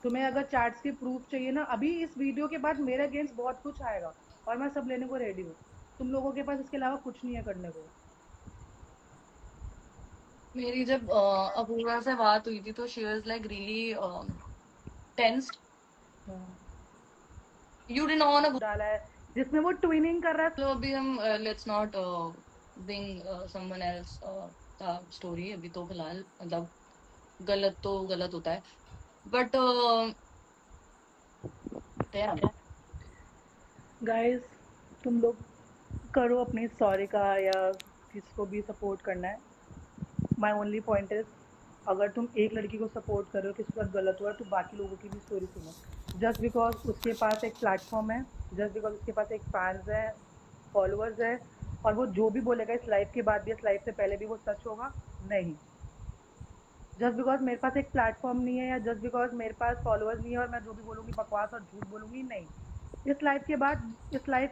तुम्हें अगर चैट्स की प्रूफ चाहिए ना, अभी इस वीडियो के बाद मेरे अगेंस्ट बहुत कुछ आएगा और मैं सब लेने को रेडी हूँ। तुम लोगों के पास इसके अलावा कुछ नहीं है करने को। मेरी जब अपूर्वा से बात हुई थी तो she was like really tensed. हाँ, यू डिडंट वांट टू। डाला है जिसमें वो ट्विनिंग कर रहा है। चलो अभी हम let's not being someone else का स्टोरी। अभी तो फिलहाल मतलब गलत तो गलत होता है, बट गाइस, तुम लोग करो अपनी सॉरी का या किसको भी सपोर्ट करना है। माई ओनली पॉइंट इज, अगर तुम एक लड़की को सपोर्ट कर रहे हो किसी के साथ गलत हुआ है तो बाकी लोगों की भी स्टोरी सुनो। जस्ट बिकॉज उसके पास एक प्लेटफॉर्म है, जस्ट बिकॉज उसके पास एक फैंस है, फॉलोअर्स है, और वो जो भी बोलेगा इस लाइफ के बाद भी, इस लाइफ से पहले भी वो सच होगा नहीं। जस्ट बिकॉज मेरे पास एक प्लेटफॉर्म नहीं है या जस्ट बिकॉज मेरे पास फॉलोअर्स नहीं है और मैं जो भी बोलूँगी बकवास और झूठ बोलूँगी, नहीं। इस लाइफ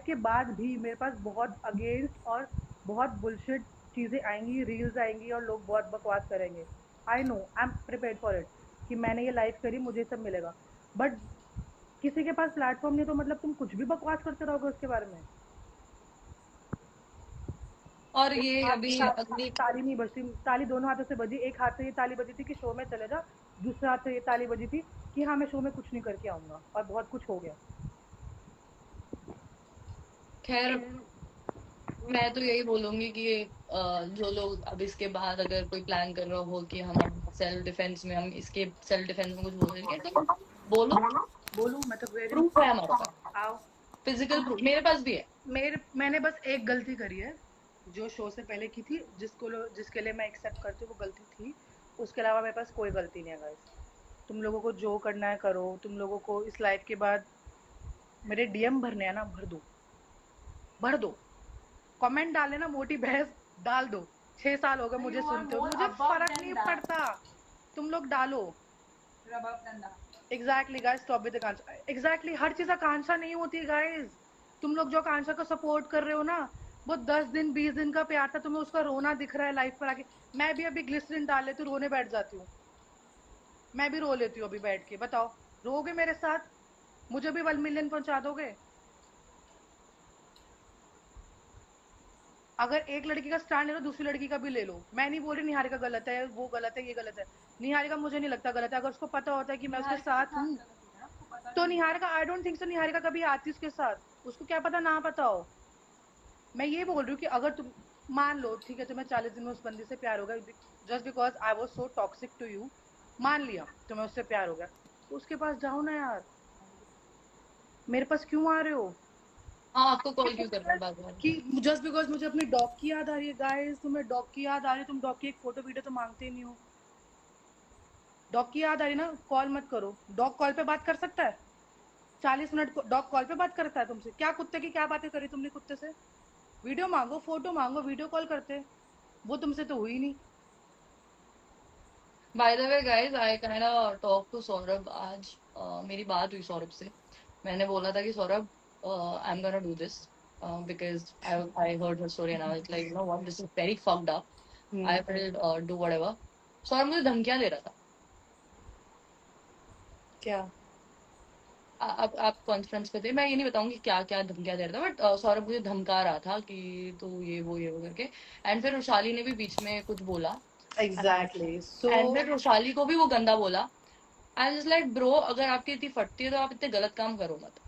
के बाद भी मेरे पास बहुत अगेंस्ट और बहुत बुलशिट चीज़ें आएंगी, रील्स आएंगी और लोग बहुत बकवास करेंगे। I know, I am prepared for it कि मैंने ये लाइफ करी, मुझे सब मिलेगा। बट किसी के पास प्लेटफॉर्म नहीं तो मतलब तुम कुछ भी बकवास करते रहोगे उसके बारे में। और एक ये हाथ अभी अगली ताली नहीं बजती, ताली दोनों हाथों से बजी। एक हाथ से ये ताली बजी थी कि शो में चले जा, दूसरे हाथ से ये ताली बजी थी कि हाँ मैं शो में कुछ नहीं करके आऊंगा, और बहुत कुछ हो गया। खैर मैं तो यही बोलूंगी कि जो लोग अब इसके बाद अगर कोई प्लान कर रहा हो कि हम सेल्फ डिफेंस में, हम इसके सेल्फ डिफेंस में कुछ बोलेंगे तो बोलो। बोलूँ मैं तो कह रही प्रूफ है हूँ, हमारे पास, आओ। फिजिकल प्रूफ मेरे पास भी है। मैंने बस एक गलती करी है जो शो से पहले की थी, जिसके लिए मैं एक्सेप्ट करती हूँ वो गलती थी। उसके अलावा मेरे पास कोई गलती नहीं है गाइस। तुम लोगों को जो करना है करो, तुम लोगों को इस लाइफ के बाद मेरे डीएम भरने हैं ना, भर दो, भर दो। कमेंट डाले ना मोटी भैंस, डाल दो। 6 साल हो गए मुझे सुनते हो, मुझे फर्क नहीं पड़ता। तुम लोग डालो। Exactly guys, stop with Akanksha. Exactly, हर चीज आकांक्षा नहीं होती गाइस। तुम लोग जो आकांक्षा को सपोर्ट कर रहे हो ना, वो 10 दिन 20 दिन का प्यार था, तुम्हें उसका रोना दिख रहा है लाइफ पर आके। मैं भी अभी ग्लिसरीन डाल लेती हूँ, रोने बैठ जाती हूँ। मैं भी रो लेती हूँ अभी बैठ के, बताओ। रोगे मेरे साथ? मुझे भी 1 मिलियन पहुंचा दोगे? अगर एक लड़की का स्टैंड ले लो, दूसरी लड़की का भी ले लो। मैं नहीं बोल रही निहारिका गलत है, वो गलत है, ये गलत है। निहारिका मुझे नहीं लगता गलत है, अगर उसको पता होता है कि मैं उसके साथ हूँ तो Niharika, I don't think so Niharika कभी आती उसके साथ। उसको क्या पता ना पता हो। मैं ये बोल रही हूँ कि अगर तुम मान लो, ठीक है, तुम्हें 40 दिन में उस बंदी से प्यार हो गया, just because I was so toxic to you, मान लिया तुम्हें उससे प्यार हो गया, तो उसके पास जाओ ना यार। मेरे पास क्यों आ रहे हो? हाँ, आपको कॉल क्यों कर रहा है बार बार? कि जस्ट बिकॉज मुझे अपनी डॉग की याद आ रही है। गाइस, तुम्हें डॉग की याद आ रही है, तुम डॉग की एक फोटो वीडियो तो मांगते ही नहीं हो। डॉग की याद आ रही है ना, कॉल मत करो। डॉग कॉल पे बात कर सकता है? 40 मिनट को डॉग कॉल पे बात करता है तुमसे? क्या कुत्ते की क्या बातें करी तुमने कुत्ते से? वीडियो मांगो, फोटो मांगो, वीडियो कॉल करते। वो तुमसे तो हुई नहीं। By the way guys, I kind of talk to Saurabh आज। मेरी बात हुई सौरभ से। मैंने बोला था कि Saurabh, I am gonna do this because I heard her story and I was like, you know what, this is very fucked up. I will do whatever. Saurabh मुझे धमकियां दे रहा था। क्या? आप कॉन्फ्रेंस पे थे, मैं ये नहीं बताऊंगी क्या क्या धमकियां दे रहा था, बट सौरभ मुझे धमका रहा था कि तू ये वो करके। एंड फिर वैशाली ने भी बीच में कुछ बोला। एग्जैक्टली सो एंड फिर वैशाली को भी वो गंदा बोला। आई जस्ट लाइक ब्रो, अगर आपकी इतनी फटती है तो आप इतने गलत काम करो मत।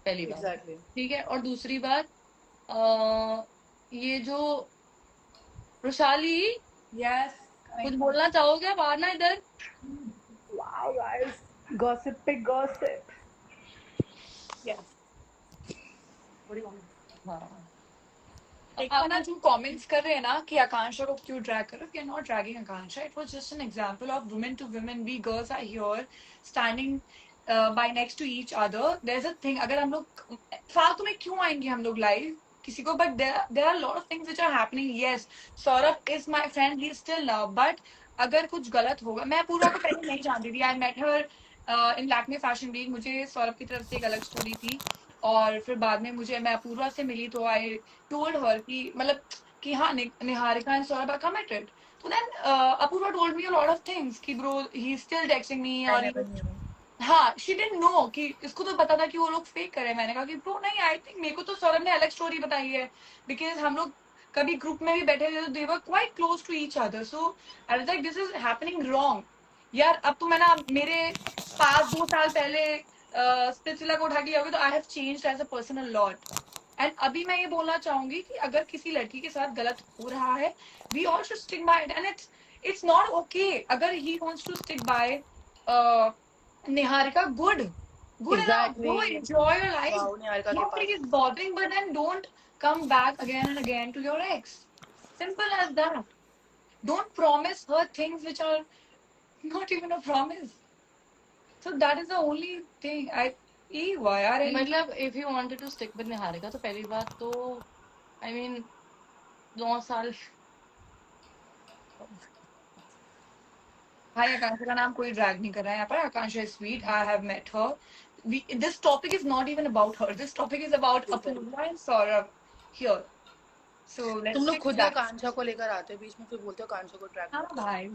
पहली बात, एग्जैक्टली। ठीक है। और दूसरी बात, ये जो वैशाली, यस। कुछ बोलना चाहोगे आप? आना इधर। वाओ गाइस, गॉसिप पे गॉसिप। यस। हाँ। एक तो ना जो कमेंट्स कर रहे हैं ना कि आकांक्षा को क्यों ड्रैग करो, we are not dragging Akanksha, it was just an example of women to women, we girls are here standing by next to each other. There is a thing, अगर हम लोग फालतू में क्यों आएंगे हम लोग लाइव किसी को, but there are lot of things which are happening. Yes, Saurabh is my friend, he is still love, but अगर कुछ गलत होगा, मैं पूरा को पहले नहीं जानती थी। I met her in Lakme fashion week, मुझे सौरभ की तरफ से एक अलग स्टोरी थी। और फिर बाद में मैं अपूर्वा से मिली तो आई told her कि मतलब कि हाँ, Niharika and Saurabh are committed. So then Apurva told me a lot of things कि bro, he's still texting me आई और नेवर न्यू। हाँ, शी डिडंट नो कि इसको तो पता था कि वो लोग फेक कर रहे हैं। मैंने कहा कि ब्रो नहीं, आई थिंक मेरे को तो सौरभ ने अलग स्टोरी बताई है, बिकॉज हम लोग कभी ग्रुप में भी बैठे थे तो they were quite close to each other, so I was like this is happening wrong. यार अब तो मैं ना मेरे 5-2 साल पहले स्पिरिचुअला को उठा के जाओगे तो I have changed as a person a lot. And अभी मैं ये बोलना चाहूंगी कि अगर किसी लड़की के साथ गलत हो रहा है, we all should stick by it, and it's not okay. अगर he wants to stick by Niharika, good enough. Go Exactly. enjoy your life. Wow, Niharika के Nobody pass. is bothering, but then don't come back again and again to your ex. Simple as that. Don't promise her things which are not even a promise. So that is the only thing. Why are मतलब if you wanted to stick with Niharika तो पहली बात तो I mean 9 साल भाई आकांक्षा का नाम कोई ड्रैग नहीं कर रहा है यहाँ पर। Akanksha is sweet, I have met her. This topic is not even about her, this topic is about Apurva and Saurabh here. So तुम लेट्स लोग स्टिक टू खुद ही दैट। आकांक्षा को लेकर आते हो बीच में, फिर बोलते हो आकांक्षा को ट्रैक हाँ कर दो. भाई,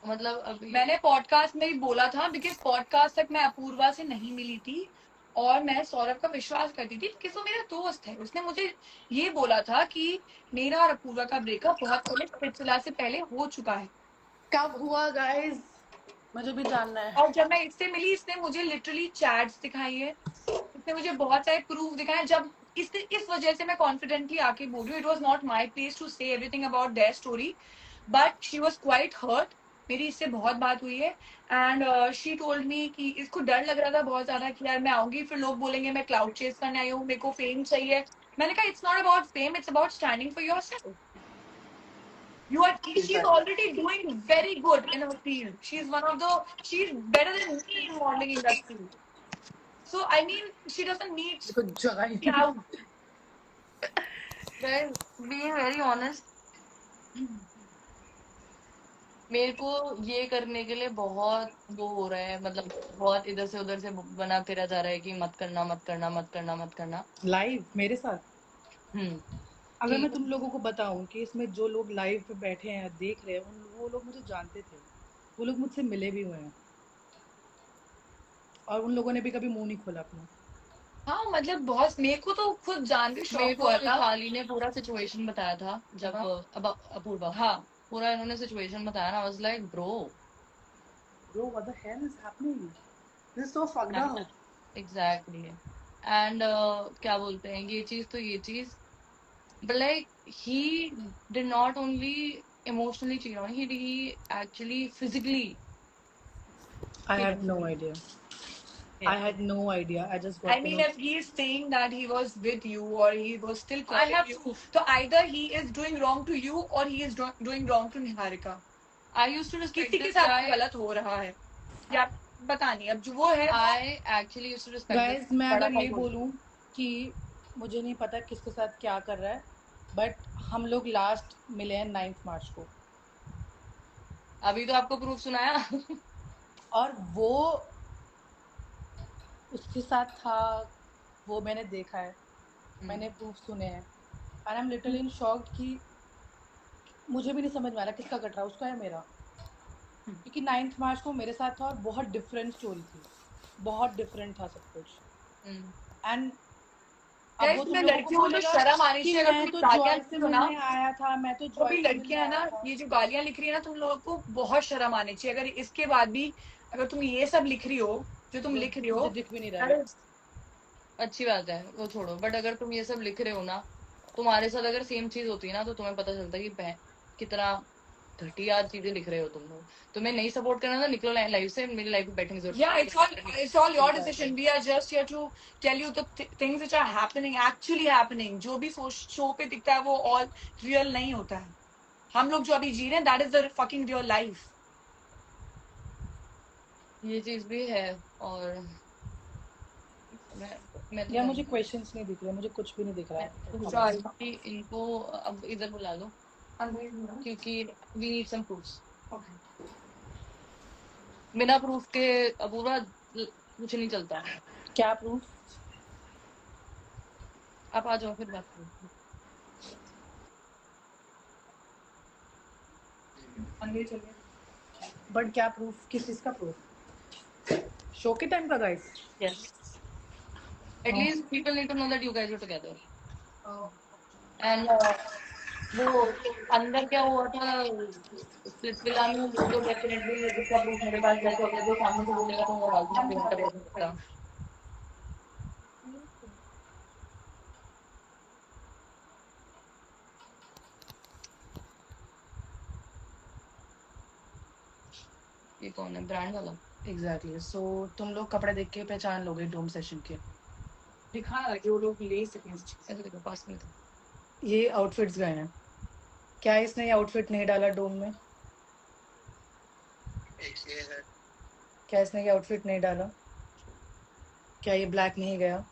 मतलब अभी मैंने पॉडकास्ट में ही बोला था, बिकॉज पॉडकास्ट तक मैं अपूर्वा से नहीं मिली थी और मैं सौरभ का विश्वास करती थी कि वो मेरा दोस्त है। उसने मुझे ये बोला था कि मेरा और अपूर्वा का ब्रेकअप बहुत पहले, पिछला से पहले हो चुका है। कब हुआ गाइस, मुझे भी जानना है. और जब मैं इससे मिली, इसने मुझे लिटरली चैट्स दिखाई है, इसने मुझे बहुत सारे प्रूफ दिखाए। जब इस वजह से मैं कॉन्फिडेंटली आके बोल रही हूँ, it was not my place to say everything about their story, but she was quite hurt. मेरी इससे बहुत बात हुई है एंड शी टोल्ड मी कि इसको डर लग रहा था बहुत ज्यादा कि यार मैं आऊंगी फिर लोग बोलेंगे मैं क्लाउड चेस करने आई हूँ, मेरे को फेम चाहिए। मैंने कहा it's not about fame, it's about standing for your self. She's already doing very good in her field. She's better than me in modeling industry. So I mean, she doesn't need देखो जगह ही नहीं. clout. guys being very honest मेरे को ये करने के लिए बहुत वो हो रहा है, मतलब बहुत इधर से उधर से बना फिरा जा रहा है कि मत करना मत करना मत करना मत करना। लाइव मेरे साथ. अगर कि मैं तुम लोगों को बताऊं कि इसमें जो लोग लाइव पे बैठे हैं देख रहे हैं वो लोग मुझे जानते थे, वो लोग मुझसे मिले भी हुए हैं और उन लोगों ने भी कभी मुंह नहीं खोला अपना. हाँ मतलब बहुत, मेरे को तो खुद जान के मेरे शौक को हुआ था। खाली ने पूरा सिचुएशन बताया था जब हाँ। अब अपूर्वा हाँ, पूरा इन्होंने सिचुएशन बताया ना, was like bro Bro, what the hell is happening? This is so fucked up. Exactly and क्या बोलते हैं ये चीज but like he did not only emotionally cheat on, he actually physically I cheated had no idea. yeah. I had no idea. I just I got to mean know. if he is saying that he was with you or he was still I calling have you, proof. so either he is doing wrong to you or he is doing wrong to Niharika. I used to respect किसी के this साथ guy. गलत हो रहा है या पता नहीं, अब जो वो है I actually used to respect this guys मैं बड़ा अगर भाई ये बोलते बोलूं कि मुझे नहीं पता किसके साथ क्या कर रहा है, बट हम लोग लास्ट मिले हैं 9 मार्च को अभी तो आपको प्रूफ सुनाया और वो उसके साथ था, वो मैंने देखा है, मैंने प्रूफ सुने हैं. And I am literally in shocked कि मुझे भी नहीं समझ में आ रहा किसका कट रहा है, उसका या मेरा. क्योंकि 9 मार्च को मेरे साथ था और बहुत डिफरेंट स्टोरी थी, बहुत डिफरेंट था सब कुछ. एंड अब गाइस वो तुम मैं लोगों को लड़कियों को तो बोलेगा शर्म आनी कि चाहिए। अगर मैं तुम तो गालियां जॉय लिख से रही हो ना, मिलने आया था, मैं तो जो जॉय भी से मिलने लड़कियां है ना, आया था. ये जो गालियां लिख रही है ना, तुम लोगों को बहुत शर्म आनी चाहिए। अगर इसके बाद भी अगर तुम ये सब लिख रही हो जो तुम जो लिख रही मुझे हो, दिख भी नहीं रहा है. अरे अच्छी बात है वो छोड़ो, बट अगर तुम ये सब लिख रहे हो ना, तुम्हारे साथ अगर सेम चीज होती है ना तो तुम्हें पता चलता है कि कितना घटिया चीजें लिख रहे हो तुम लोग। तुम्हें नहीं सपोर्ट करना तो निकलो लाइफ से, मेरी लाइफ में बैठने की जरूरत yeah, it's all your Exactly. decision. We are just here to tell you the things which are happening, actually happening. जो भी शो पे दिखता है वो all real नहीं होता है। हम लोग जो अभी जी रहे हैं, that is the fucking real life. ये चीज भी है। और मैं तो यार मुझे जानती क्वेश्चंस नहीं दिख रहे, मुझे कुछ भी नहीं दिख रहा है. हूँ Sorry. कि इनको अब इधर बुला लो क्योंकि we need some proofs. Okay. बिना प्रूफ के अपूर्वा कुछ नहीं चलता। क्या प्रूफ? आप आ जाओ फिर बात करो। अंदर चलिए। बट क्या प्रूफ, किस चीज का प्रूफ? शो के टाइम का guys? Yes. At least people need to know that you guys were together. And वो अंदर क्या हुआ था स्प्लिट विला में, वो तो डेफिनेटली उसका प्रूफ मेरे पास है, तो अगर वो सामने से बोलेगा तो मैं डाल दूंगी इंटरव्यू सकता। ये कौन है, ब्रांड वाला? एग्जैक्टली। सो तुम लोग कपड़े देख के पहचान लोगे डोम सेशन के। दिखाना कि वो लोग ले सकें इस चीज। ऐसे देखो पास में तो ये आउटफिट्स गए हैं। क्या इसने ये आउटफिट नहीं डाला डोम में? क्या इसने ये आउटफिट नहीं डाला? क्या ये ब्लैक नहीं गया?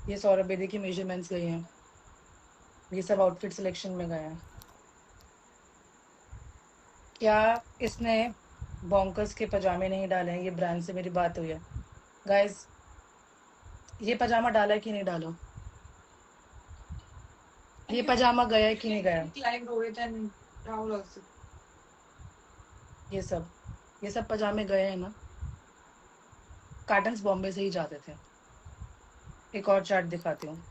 ये सौरभ बेदी की मेजरमेंट्स गई हैं। ये सब आउटफिट सिलेक्शन में गए हैं। क्या इसने बॉन्कर्स के पजामे नहीं डाले हैं? ये ब्रांड से मेरी बात हुई है गाइस। ये पजामा डाला है कि नहीं डाला? ये पजामा गया है कि नहीं गया? Like Rohit and Rahul also. ये सब पजामे गए हैं ना? कार्टन्स बॉम्बे से ही जाते थे। एक और चार्ट दिखाती हूँ,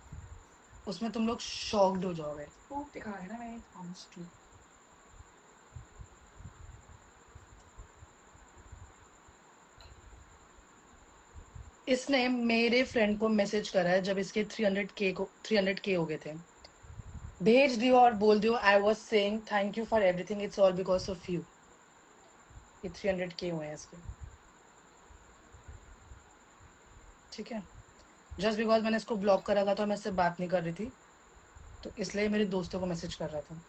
उसमें तुम लोग शॉक्ड हो जाओगे। वो दिखा है ना मैंने थॉमस टू। इसने मेरे फ्रेंड को मैसेज करा है जब इसके 300K हो गए थे। भेज दियो और बोल दियो I was saying thank you for everything, it's all because of you. ये 300K हुए हैं इसके, ठीक है। जस्ट बिकॉज मैंने इसको ब्लॉक करा था तो मैं इससे बात नहीं कर रही थी, तो इसलिए मेरे दोस्तों को मैसेज कर रहा था।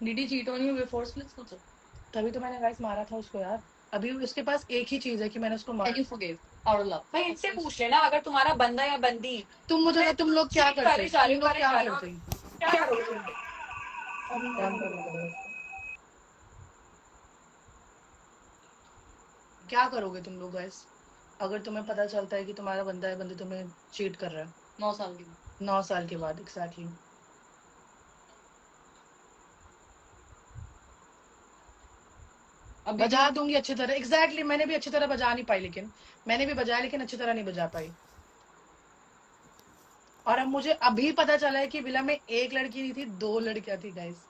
Did he cheat on you before splits also? तभी तो मैंने गाइस मारा था उसको यार। अभी उसके पास एक ही चीज है कि मैंने उसको मारा। And you forgave out of love. भाई इनसे पूछ लेना अगर तुम्हारा बंदा या बंदी तुम मुझे तुम लोग क्या cheat करते? जा रही तुम लोग क्या हो, करते? क्या करोगे तुम? काम करना पड़ेगा इसको। क्या करोगे तुम लोग गाइस अगर तुम्हें पता चलता है कि तुम्हारा बंदा है बंदी तुम्हें चीट कर रहा है 9 साल की 9 साल के बाद? एग्जैक्टली। अभी बजा दूंगी अच्छी तरह। एग्जैक्टली मैंने भी अच्छी तरह बजा नहीं पाई, लेकिन मैंने भी बजाया लेकिन अच्छी तरह नहीं बजा पाई। और अब मुझे अभी पता चला है कि विला में एक लड़की नहीं थी, 2 लड़कियां थी गाइस।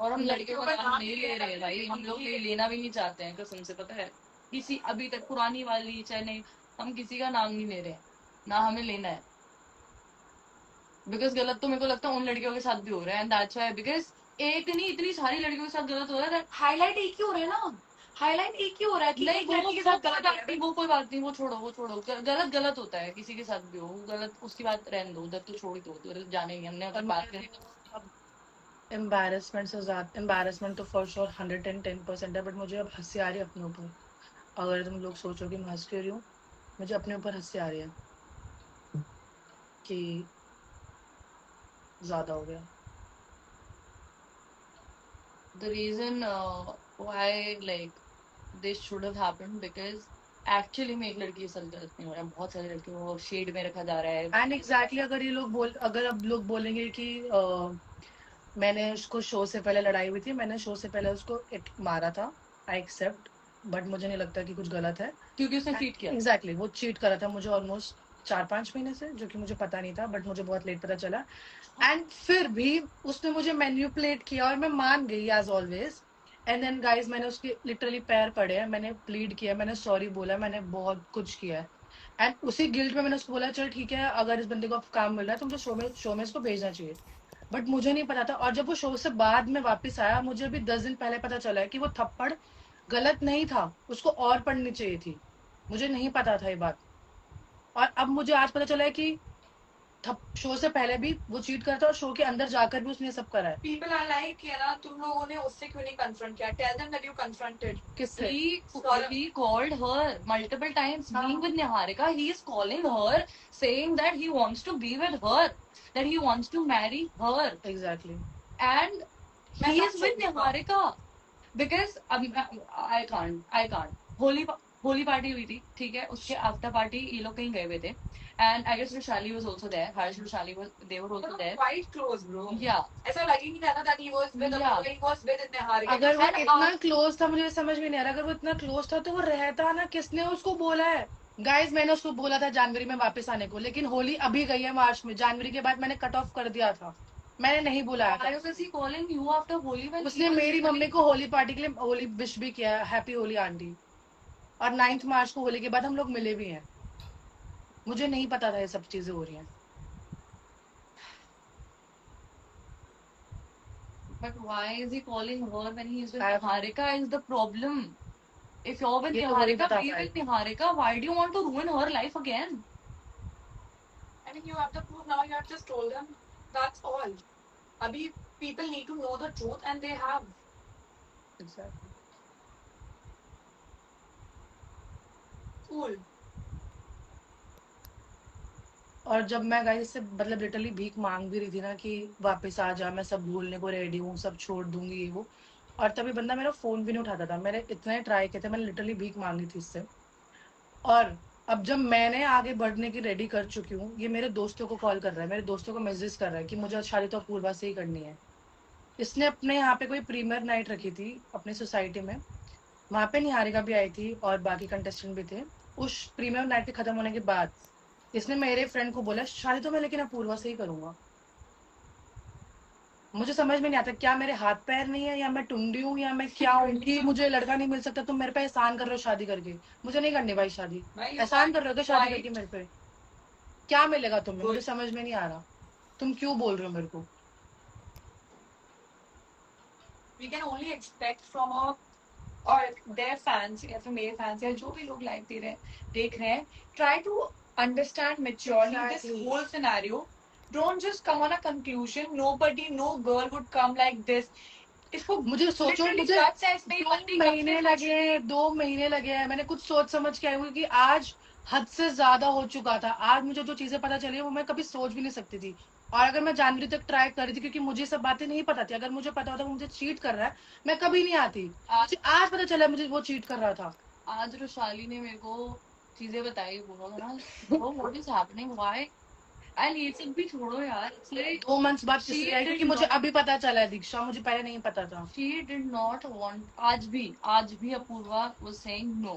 और हम लड़कियों का नाम नहीं ले रहे भाई, हम लोग ये लेना भी नहीं चाहते हैं कसम से, पता है किसी अभी तक पुरानी वाली चाहे नहीं, हम किसी का नाम नहीं ले रहे हैं, ना हमें लेना है। बिकॉज गलत तो मेरे को लगता है उन लड़कियों के साथ भी हो रहा है, एंड दैट्स व्हाई, बिकॉज एक नहीं इतनी सारी लड़कियों के साथ गलत हो रहा है। हाईलाइट एक ही हो रहा है ना, हाईलाइट एक ही हो रहा है कि नहीं एक लड़की के साथ गलत हो रहा है। वो कोई बात नहीं, वो छोड़ो, गलत गलत होता है, किसी के साथ भी हो गलत, उसकी बात रहने दो, उधर तो छोड़ ही दो, उधर जाने ही हमने अगर बात करी। एम्बैरेसमेंट से ज्यादा एम्बैरेसमेंट तो फॉर श्योर 110% है, बट मुझे अब हंसी आ रही है अपने ऊपर। अगर तुम लोग सोचो कि मैं हंस क्यों रही हूँ, मुझे अपने ऊपर हंसी आ रही है कि ज्यादा हो गया। The reason why like this should have happened because actually में एक लड़की के साथ गलत नहीं हो रहा है, बहुत सारी लड़कियों को शेड में रखा जा रहा है। एंड एग्जैक्टली अगर अब लोग बोलेंगे कि मैंने उसको शो से पहले लड़ाई हुई थी, मैंने शो से पहले उसको मारा था, आई एक्सेप्ट, बट मुझे नहीं लगता कि कुछ गलत है क्योंकि उसने चीट किया। एग्जैक्टली वो चीट करा था मुझे ऑलमोस्ट 4-5 महीने से, जो कि मुझे पता नहीं था, बट मुझे बहुत लेट पता चला। एंड फिर भी उसने मुझे मैन्युपुलेट किया और मैं मान गई as always. And then guys मैंने उसके लिटरली पैर पड़े हैं, मैंने प्लीड किया, मैंने सॉरी बोला, मैंने बहुत कुछ किया है। एंड उसी गिल्ट में मैंने उसको बोला चल ठीक है, अगर इस बंदे को काम मिल रहा है तो मुझे शो में इसको भेजना चाहिए। बट मुझे नहीं पता था, और जब वो शो से बाद में वापस आया मुझे भी 10 दिन पहले पता चला है कि वो थप्पड़ गलत नहीं था, उसको और पढ़नी चाहिए थी। मुझे नहीं पता था ये बात, और अब मुझे आज पता चला है कि शो से पहले भी वो चीट करता और शो के अंदर जाकर भी उसने सब करा है। People are like है ना, तुम लोगों ने उससे क्यों नहीं confront किया? Tell them that you confronted. किससे? He called her multiple times. Being with Niharika, he is calling her, saying that he wants to be with her, that he wants to marry her, exactly. and he is with Niharika because I can't. Holy Holi party हुई थी, ठीक है, उसके after party ये लोग कहीं गए हुए थे, and I guess Rushali was also there, Harsh Rushali was, they were also there, quite close, bro. या ऐसा लग ही नहीं रहा था that he was with Yeah. he was with Niharika. अगर वो And इतना क्लोज था, मुझे समझ में नहीं आ रहा, अगर वो इतना क्लोज था तो वो रहता ना, किसने उसको बोला है? गाइस, मैंने उसको बोला था जनवरी में वापस आने को, लेकिन होली अभी गई है मार्च में, जनवरी के बाद मैंने कट ऑफ कर दिया था, मैंने नहीं बुलाया why था। was he calling you after Holi when उसने he was मेरी literally- मम्मी को होली पार्टी के लिए होली विश भी किया, हैप्पी होली आंटी, और 9 मार्च को होली के बाद हम लोग मिले भी हैं। मुझे नहीं पता था ये सब चीजें हो रही हैं। But why is he calling her when he is with I- Niharika is the problem. If you're with ये तो वही Niharika, बता be पाए। with Niharika. Why do you want to ruin her life again? I mean, you have the proof now. You have just told them. That's all. Abhi, people need to know the truth, and they have. Exactly. Cool. और जब मैं guys से मतलब literally भीख मांग भी रही थी ना कि वापस आ जा, मैं सब भूलने को रेडी हूँ, सब छोड़ दूंगी ये वो, और तभी बंदा मेरा फोन भी नहीं उठाता था। मैंने इतना ही ट्राई किया था, मैंने लिटरली भीख मांगी थी इससे। और अब जब मैंने आगे बढ़ने की रेडी कर चुकी हूँ, ये मेरे दोस्तों को कॉल कर रहा है, मेरे दोस्तों को मैसेज कर रहा है कि मुझे शादी तो अपूर्वा से ही करनी है। इसने अपने यहाँ पे कोई प्रीमियर नाइट रखी थी अपनी सोसाइटी में, वहां पे निहारिका भी आई थी और बाकी कंटेस्टेंट भी थे। उस प्रीमियम नाइट के खत्म होने के बाद इसने मेरे फ्रेंड को बोला शादी तो मैं लेकिन अपूर्वा से ही करूंगा। मुझे समझ में नहीं आता, क्या मेरे हाथ पैर नहीं है, या मैं टुंडी हूँ, या मैं क्या हूँ कि मुझे लड़का नहीं मिल सकता? तुम मेरे पे एहसान कर रहे हो शादी करके, मुझे नहीं करनी भाई शादी। भाई, एहसान कर रहे हो क्या शादी why- करके मेरे पे? क्या मिलेगा तुम्हें? मुझे समझ में नहीं आ रहा, तुम क्यों बोल रहे हो मेरे को? We can only expect from our or their fans या फिर मेरे fans या जो भी लोग लाइव देख रहे हैं, try to understand maturely this Exactly. whole scenario. Don't just come on a conclusion. Nobody, no girl would come like this. इसको मुझे सोचो, literally मुझे guts है इसमें, 2 महीने लगे हैं, 2 महीने लगे हैं, मैंने कुछ सोच समझ के आई हूँ कि आज हद से ज्यादा हो चुका था। आज मुझे जो चीजें पता चली है वो मैं कभी सोच भी नहीं सकती थी। और अगर मैं जनवरी तक ट्राई कर रही थी, क्योंकि मुझे सब बातें नहीं पता थी, अगर मुझे पता होता वो मुझे चीट कर रहा है, मैं कभी नहीं आती। मुझे आज पता चला मुझे वो चीट कर रहा था। आज रुशाली ने मेरे को चीजें बताई, बोला ना, bro, what is happening? Why? And ये सब भी छोड़ो यार, it's like 2 मंथ्स बाद She इसलिए आई क्योंकि did मुझे not- अभी पता चला है दीक्षा, मुझे पहले नहीं पता था। she did not want, आज भी अपूर्वा was saying no,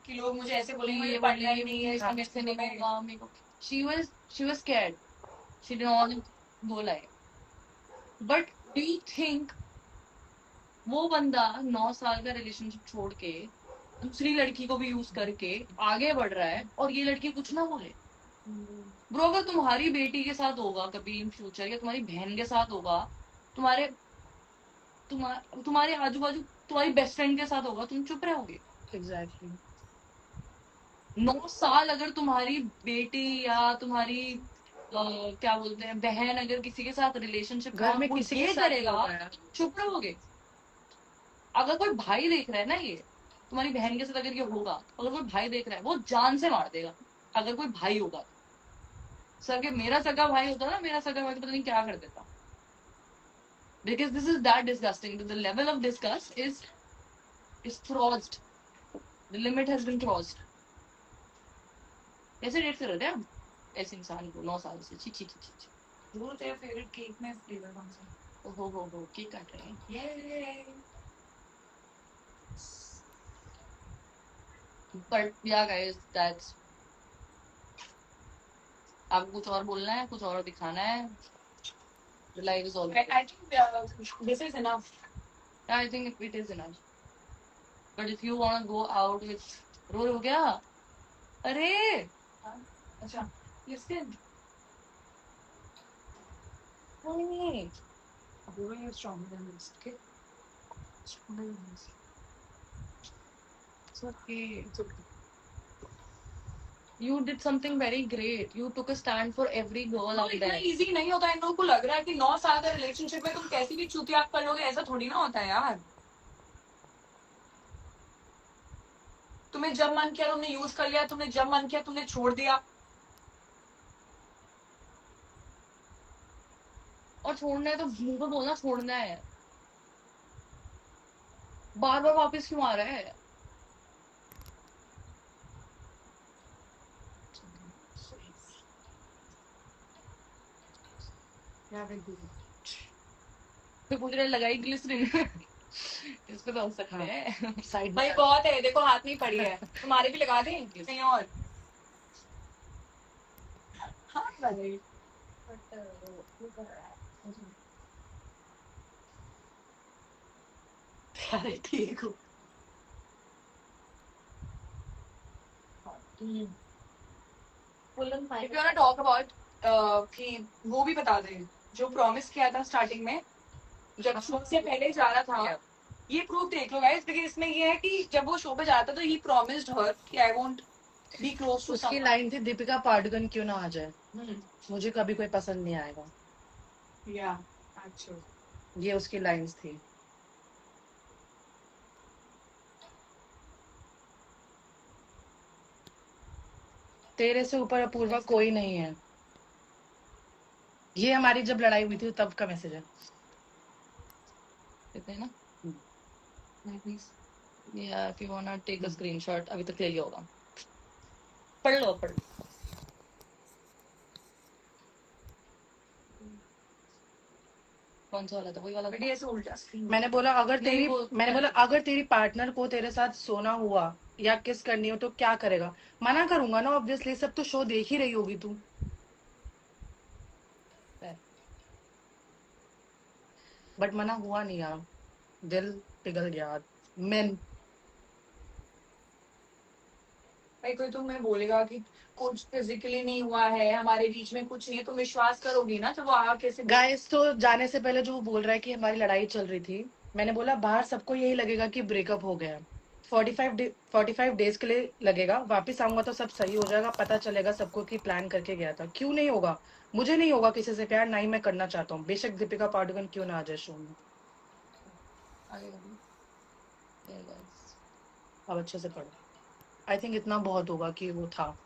कि लोग मुझे ऐसे कि बोलेंगे ये मुझे बोले पढ़ना ही नहीं है मेरे से नहीं होगा, मेरे को she was scared, she did not बोला है। But do you think वो बंदा 9 साल का रिलेशनशिप छोड़ के दूसरी लड़की को भी यूज करके आगे बढ़ रहा है और ये लड़की कुछ ना बोले? ब्रो, अगर तुम्हारी बेटी के साथ होगा कभी इन फ्यूचर, या तुम्हारी बहन के साथ होगा, तुम्हारे तुम्हारे आजू बाजू तुम्हारी बेस्ट फ्रेंड के साथ होगा, तुम चुप रहोगे? एग्जैक्टली। 9 साल अगर तुम्हारी बेटी या तुम्हारी क्या बोलते हैं बहन अगर किसी के साथ रिलेशनशिप घर में किसी के ये साथ करेगा, नहीं होगा यार। चुप रहोगे? अगर कोई भाई देख रहा है ना, ये तुम्हारी बहन के साथ अगर ये होगा, अगर कोई भाई देख रहा है, वो जान से मार देगा। अगर कोई भाई होगा सर, मेरा सगा भाई होता ना, मेरा सगा भाई तो पता नहीं क्या कर देता। Because this is that disgusting. The level of disgust is crossed. The limit has been crossed. ऐसे डेट कर रहे थे हम ऐसे इंसान को 9 साल से? छी छी छी छी। वो तेरा फेवरेट केक में फ्लेवर कौन सा? हो केक काट रहे हैं। ये But yeah guys, that's, आपको कुछ और बोलना है, कुछ और दिखाना है? The life is all. I think this is enough. I think it is enough. But if you want to go out with, role हो गया? अरे अच्छा, listen. नहीं, Aurora, you're stronger than this, okay? Stronger than this. it's okay. It's okay. You did something very great. You took a stand for every girl तो out इतना there. Easy नहीं होता। इन लोगों को लग रहा है कि 9 साल का रिलेशनशिप में तुम कैसी भी चूतिया कर लोगे, ऐसा थोड़ी ना होता है यार। तुम्हें जब मन किया तुमने यूज कर लिया, तुमने जब मन किया तुमने छोड़ दिया। और छोड़ना है तो मुंह पे बोलना छोड़ना है, बार बार वापस क्यों आ रहा है? फिर पूछ रहे लगाई ग्लिसरीन इस पे तो हो सकते हैं साइड भाई बहुत है, देखो हाथ में पड़ी है, तुम्हारे भी लगा दें कहीं और। हाँ भाई अरे ठीक हो If you wanna talk about कि वो भी बता दें जो प्रॉमिस किया था स्टार्टिंग में जब शो से पहले जा रहा था। ये प्रूफ देख लो गाइस, लेकिन इसमें ये है कि जब वो शो पे जाता तो ही प्रॉमिस्ड हर कि I won't be close to उसकी लाइन थी दीपिका पादुकोण क्यों ना आ जाए, मुझे कभी कोई पसंद नहीं आएगा, या अच्छा ये उसकी लाइंस थी। तेरे से ऊपर अपूर्वा कोई नहीं है, ये हमारी जब लड़ाई हुई थी तब का मैसेज है। कहते हैं ना प्लीज या if you want take a screenshot, अभी तक ले लिया होगा, पढ़ लो पढ़ लो। कौन सा वाला था, वही वाला था? बेटी ऐसे उल्टा स्क्रीन मैंने बोला अगर नहीं, तेरी वो- मैंने बोला अगर तेरी पार्टनर को तेरे साथ सोना हुआ या किस करनी हो तो क्या करेगा, मना करूंगा ना ऑब्वियसली, सब तो शो देख ही रही होगी तू। बट मना हुआ नहीं यार, दिल पिघल गया। मेन भाई कोई तुम्हें बोलेगा कि कुछ फिजिकली नहीं हुआ है हमारे बीच में, कुछ नहीं है, तुम विश्वास करोगी ना, तो वो आ कैसे गाइस तो जाने से पहले जो वो बोल रहा है कि हमारी लड़ाई चल रही थी, मैंने बोला बाहर सबको यही लगेगा कि ब्रेकअप हो गया। 45 डेज के लिए लगेगा, वापस आऊंगा तो सब सही हो जाएगा, पता चलेगा सबको कि प्लान करके गया था। क्यों नहीं होगा, मुझे नहीं होगा किसी से प्यार, ना ही मैं करना चाहता हूँ, बेशक दीपिका पादुकोण क्यों ना आ जाए शो में। अब अच्छे से पढ़ो, आई थिंक इतना बहुत होगा कि वो था।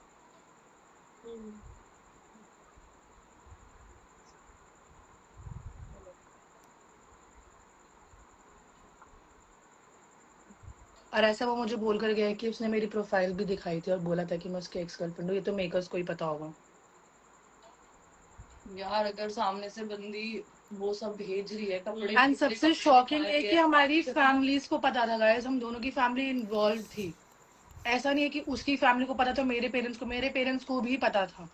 और ऐसा वो मुझे बोल कर गया है कि उसने मेरी प्रोफाइल भी दिखाई थी और बोला था कि मैं उसके एक्स गर्लफ्रेंड हूँ, ये तो मेकर्स को ही पता होगा। यार अगर सामने से बंदी वो सब भेज रही है कपड़े, एंड सबसे शॉकिंग है कि हमारी फैमिलीज को पता था गाइस, हम दोनों की फैमिली इन्वॉल्व थी। ऐसा नहीं है कि उसकी फैमिली को पता था, मेरे पेरेंट्स को भी पता था।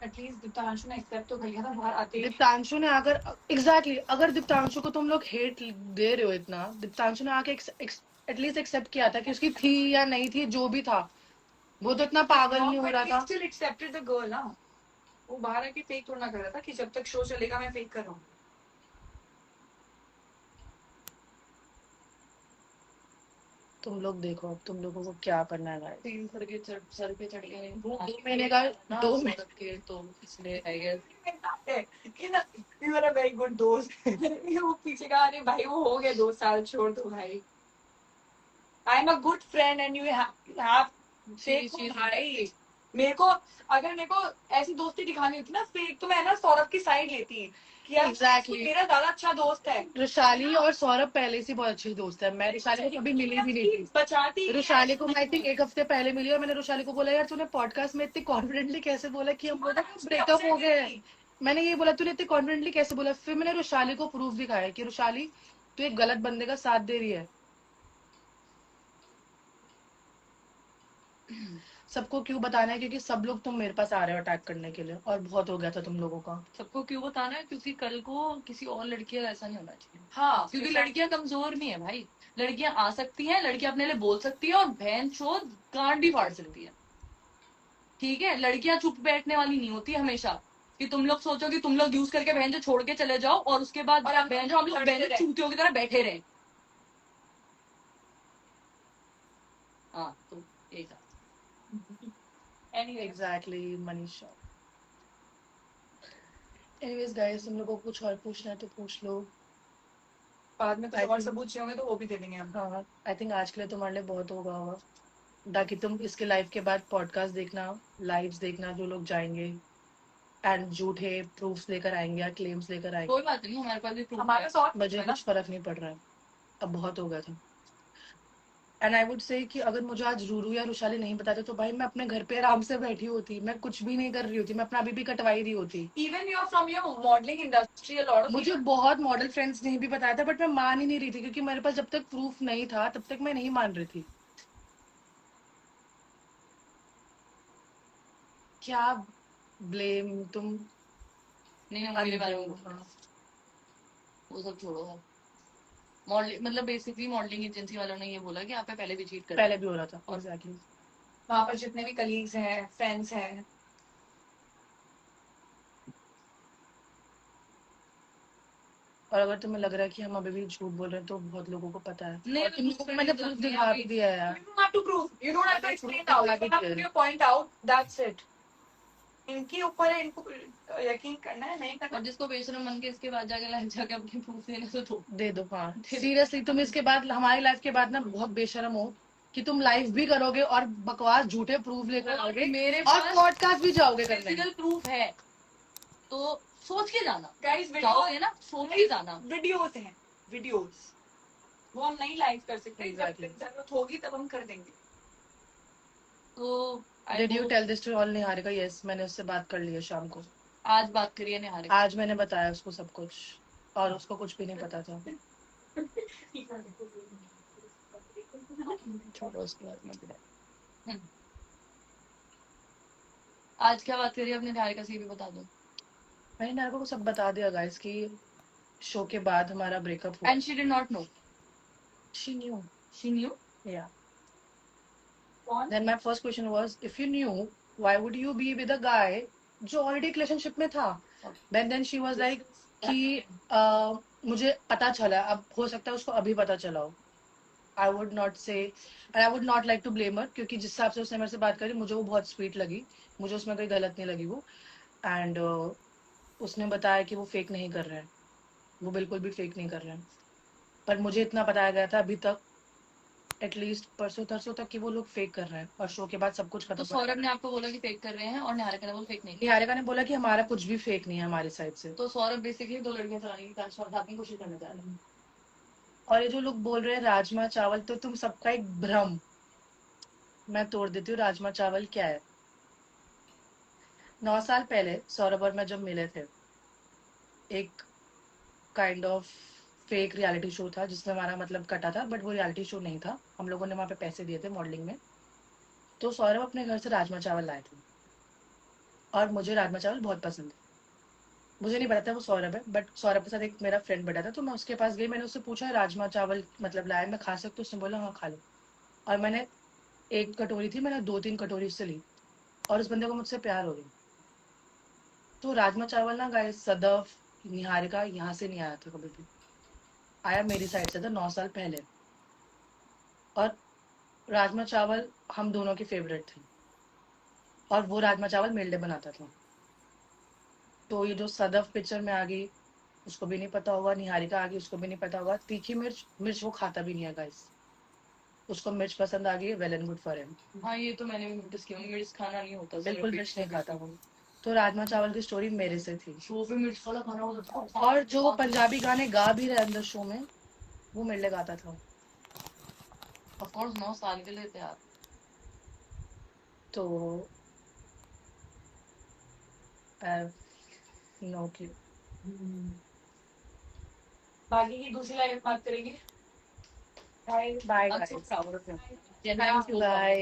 एटलीस्ट दीप्तांशु ने एक्सेप्ट तो कर लिया था बाहर आते ही। दीप्तांशु ने अगर एग्जैक्टली अगर दीप्तांशु को तुम लोग हेट दे रहे हो इतना, दीप्तांशु ने आके एटलीस्ट एक्सेप्ट किया था कि उसकी थी या नहीं थी, जो भी था, वो तो इतना पागल नहीं हो रहा था। स्टिल एक्सेप्टेड द गर्ल ना, वो बाहर आके फेक थोड़ा ना कर रहा था कि जब तक शो चलेगा मैं फेक कर रहा हूँ। तुम लोग देखो अब तुम लोगों को क्या करना है गाइस। 3 सर पे चढ़ गए, 2 महीने का 2 महीने के तो इसलिए आई गेस कि ना you are a very good दोस्त वो पीछे कहा अरे भाई वो हो गए 2 साल, छोड़ दो भाई, I am a good friend and you have fake भाई। मेरे को अगर मेरे को ऐसी दोस्ती दिखानी होती ना फेक, तो मैं ना सौरभ की साइड लेती कि यार Exactly. मेरा ज्यादा अच्छा दोस्त है। रुशाली और सौरभ पहले से बहुत अच्छे दोस्त है, मैं रुशाली को कभी मिली भी नहीं थी। बचाती रुशाली को मैं आई थिंक 1 हफ्ते पहले मिली और मैंने रुशाली को बोला यार तूने पॉडकास्ट में इतने कॉन्फिडेंटली कैसे बोला कि हम ब्रेकअप हो गए हैं। मैंने ये बोला तूने इतने कॉन्फिडेंटली कैसे बोला, फिर मैंने रुशाली को प्रूफ दिखाया कि रुशाली तू एक गलत बंदे का साथ दे रही है। सबको क्यों बताना है, क्योंकि सब लोग तुम मेरे पास आ रहे हो अटैक करने के लिए, और बहुत हो गया था तुम लोगों का। सबको क्यों बताना है, क्योंकि कल को किसी और लड़की का ऐसा नहीं होना चाहिए। हाँ क्योंकि लड़कियां कमजोर नहीं है भाई, लड़कियां आ सकती हैं, लड़कियां अपने लिए बोल सकती है और बहन चोद गांड भी फाड़ सकती है। ठीक है, लड़कियां चुप बैठने वाली नहीं होती हमेशा, कि तुम लोग सोचो कि तुम लोग यूज करके बहन जो छोड़ के चले जाओ और उसके बाद बहन जो हम लोग बहन चूतियों की तरह बैठे रहे। हाँ तो एक एग्जैक्टली मनीषा। एनीवेज गाइस, तुम लोगों को कुछ और पूछना है तो पूछ लो। बाद में कुछ और सबूत चाहिए होंगे तो वो भी दे देंगे हम। हाँ आई थिंक आज के लिए तुम्हारे लिए बहुत होगा ताकि तुम इसके लाइव के बाद पॉडकास्ट देखना, लाइव्स देखना जो लोग जाएंगे एंड झूठे प्रूफ्स लेकर आएंगे या क्लेम्स लेकर आएंगे। कोई बात नहीं, हमारे पास भी प्रूफ है, मुझे कुछ फर्क नहीं पड़ रहा है, अब बहुत हो गया था। एंड आई वुड से कि अगर मुझे आज रूरू या रुशाली नहीं बताते तो भाई मैं अपने घर पे आराम से बैठी होती, मैं कुछ भी नहीं कर रही होती, मैं अपना अभी भी कटवाई रही होती। Even you're from your modeling industry, a lot of मुझे बहुत मॉडल फ्रेंड्स ने भी बताया था, बट मैं मान ही नहीं रही थी क्योंकि मेरे पास जब तक प्रूफ नहीं था तब तक मैं नहीं मान रही थी। क्या ब्लेम तुम नहीं नहीं, मेरे बारे में बोल, वो सब छोड़ो है। मॉडलिंग मतलब बेसिकली मॉडलिंग एजेंसी वालों ने ये बोला कि आप पे पहले भी चीट कर, पहले भी हो रहा था एग्जैक्टली। वहां पर जितने भी कलीग्स हैं, फ्रेंड्स हैं, और अगर तुम्हें लग रहा है कि हम अभी भी झूठ बोल रहे हैं तो बहुत लोगों को पता है। नहीं, और तुम लोगों को मैंने प्रूफ दिखा भी दिया है यार। you don't have to prove, you don't have to explain now, you have to put your point out, that's it. इनके ऊपर है, इनको यकीन करना है, नहीं करना। और जिसको बेशरम मन के इसके बाद जाके लाइफ जाके अपनी प्रूफ देने तो दो। दे दो हाँ, सीरियसली तुम इसके बाद हमारी लाइफ के बाद ना बहुत बेशरम हो कि तुम लाइव भी करोगे और बकवास झूठे प्रूफ लेकर आओगे मेरे और पास पॉडकास्ट भी जाओगे करने। फिजिकल प्रूफ है तो सोच के जाना, गाइस जाओगे ना सोच के जाना। वीडियोस हैं, वीडियोस वो हम नहीं लाइव कर सकते, Exactly. जब जरूरत होगी तब हम कर देंगे। तो did you tell this to all Niharika? Yes, मैंने उससे बात कर ली है शाम को। आज बात करिए निहारिका। आज मैंने बताया उसको सब कुछ और उसको कुछ भी नहीं पता था। छोड़ो उसके बाद में भी। आज क्या बात करिए अपने निहारिका से भी बता दो। मैंने निहारिका को सब बता दिया गाइस कि शो के बाद हमारा ब्रेकअप हुआ। And she did not know. She knew. She knew? Yeah. Then my first question was, if you knew, why would you be with a guy जो ऑलरेडी रिलेशनशिप में था? Then she was like कि मुझे पता चला, अब हो सकता है उसको अभी पता चला हो। I would not say, and I would not like to blame her क्योंकि जिस हिसाब से उसने मेरे से बात करी मुझे वो बहुत स्वीट लगी, मुझे उसमें कोई गलत नहीं लगी वो। एंड उसने बताया कि वो फेक नहीं कर रहे हैं, वो बिल्कुल भी फेक नहीं कर रहे हैं। पर मुझे इतना बताया गया था अभी तक, एटलीस्ट परसों तरसों तक कि वो लोग फेक कर रहे हैं और शो के बाद सब कुछ तो खत्म। सौरभ ने आपको बोला कि फेक कर रहे हैं और निहारिका ने बोला फेक नहीं। निहारिका ने बोला कि हमारा कुछ भी फेक नहीं है हमारी साइड से। तो सौरभ बेसिकली दो लड़कियां चलाने की साधने की कोशिश करना चाह रहे हैं। और ये जो लोग बोल रहे हैं राजमा चावल, तो तुम सबका एक भ्रम मैं तोड़ देती हूँ। राजमा चावल क्या है? 9 साल पहले सौरभ और मैं जब मिले थे, एक kind of fake reality show था जिसमें हमारा मतलब कटा था, बट वो रियलिटी शो नहीं था, हम लोगों ने वहां पे पैसे दिए थे मॉडलिंग में। तो सौरभ अपने घर से राजमा चावल लाए थे और मुझे राजमा चावल बहुत पसंद है। मुझे नहीं पता था वो सौरभ है, बट सौरभ के साथ एक मेरा फ्रेंड बैठा था, तो मैं उसके पास गई, मैंने उससे पूछा राजमा चावल मतलब लाया, मैं खा सकती हूँ? उसने बोला हाँ खा लो। और मैंने एक कटोरी थी, मैंने 2-3 कटोरी उससे ली और उस बंदे को मुझसे प्यार हो गया। तो राजमा चावल ना गाइस, सदफ निहारिका यहाँ से नहीं आया था कभी भी, आया मेरी साइड से था 9 साल पहले। और राजमा चावल हम दोनों की फेवरेट थे और वो राजमा चावल मेरे लिए बनाता था। तो ये जो सदफ पिक्चर में आ गई उसको भी नहीं पता होगा, निहारिका आ गई उसको भी नहीं पता होगा। तीखी मिर्च मिर्च वो खाता भी नहीं है गाइस, उसको मिर्च पसंद आ गई, well and good for him. हाँ ये तो मैंने भी नोटिस किया, मिर्च खाना नहीं होता, बिल्कुल मिर्च नहीं खाता वो। तो राजमा चावल की स्टोरी मेरे से थी। शो पे मिर्च वाला खाना होता था। और जो वो पंजाबी गाने गा भी रहे अंदर शो में, वो मेरे लिए गाता था। ऑफ कोर्स 9 साल के लिए थे आप। तो नो क्यू। बाकी की दूसरी लाइन बात करेंगे। Bye bye I'm so guys, proud of him. Genuinely so proud. Bye.